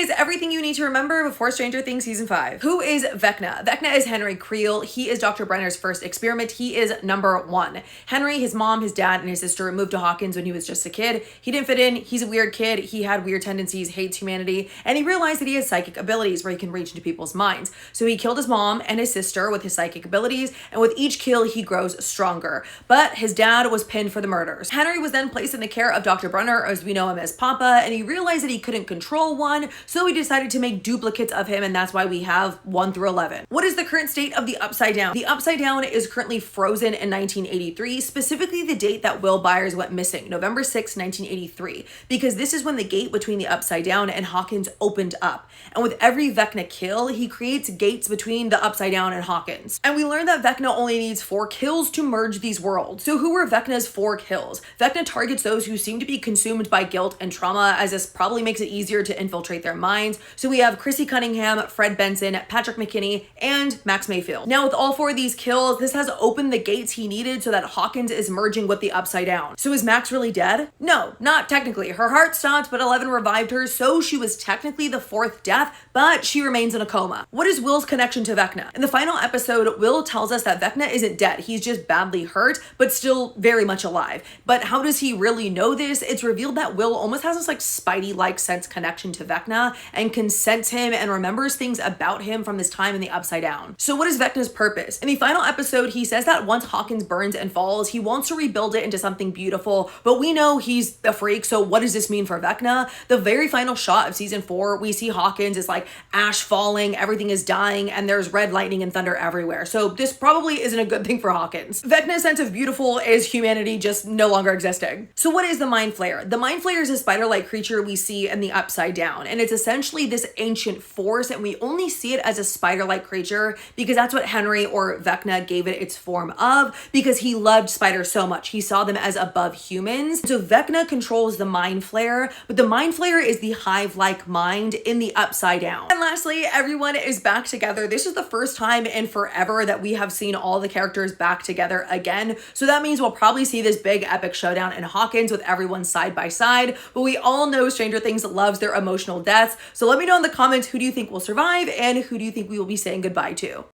is everything you need to remember before Stranger Things Season 5. Who is Vecna? Vecna is Henry Creel. He is Dr. Brenner's first experiment. He is number 1. Henry, his mom, his dad, and his sister moved to Hawkins when he was just a kid. He didn't fit in. He's a weird kid. He had weird tendencies, hates humanity, and he realized that he has psychic abilities where he can reach into people's minds. So he killed his mom and his sister with his psychic abilities, and with each kill, he grows stronger. But his dad was pinned for the murders. Henry was then placed in the care of Dr. Brenner, as we know him as Papa, and he realized that he couldn't control one, so he decided to make duplicates of him, and that's why we have 1 through 11. What is the current state of the Upside Down? The Upside Down is currently frozen in 1983, specifically the date that Will Byers went missing, November 6, 1983, because this is when the gate between the Upside Down and Hawkins opened up. And with every Vecna kill, he creates gates between the Upside Down and Hawkins. And we learned that Vecna only needs 4 kills to merge these worlds. So who were Vecna's 4 kills? Vecna targets those who seem to be consumed by guilt and trauma, as this probably makes it easier to infiltrate their minds. So we have Chrissy Cunningham, Fred Benson, Patrick McKinney, and Max Mayfield. Now with all 4 of these kills, this has opened the gates he needed so that Hawkins is merging with the Upside Down. So is Max really dead? No, not technically. Her heart stopped, but 11 revived her, so she was technically the 4th death, but she remains in a coma. What is Will's connection to Vecna? In the final episode, Will tells us that Vecna isn't dead. He's just badly hurt, but still very much alive. But how does he really know this? It's revealed that Will almost has this like Spidey-like sense connection to Vecna and can sense him and remembers things about him from his time in the Upside Down. So what is Vecna's purpose? In the final episode, he says that once Hawkins burns and falls, he wants to rebuild it into something beautiful, but we know he's a freak, so what does this mean for Vecna? The very final shot of season 4, we see Hawkins is like ash falling, everything is dying, and there's red lightning and thunder everywhere. So this probably isn't a good thing for Hawkins. Vecna's sense of beautiful is humanity just no longer existing. So what is the Mind Flayer? The Mind Flayer is a spider-like creature we see in the Upside Down, and it's essentially this ancient force, and we only see it as a spider-like creature because that's what Henry or Vecna gave it its form of, because he loved spiders so much. He saw them as above humans. So Vecna controls the Mind Flayer, but the Mind Flayer is the hive-like mind in the Upside Down. And lastly, everyone is back together. This is the first time in forever that we have seen all the characters back together again. So that means we'll probably see this big epic showdown in Hawkins with everyone side by side, but we all know Stranger Things loves their emotional deaths. So let me know in the comments, who do you think will survive and who do you think we will be saying goodbye to?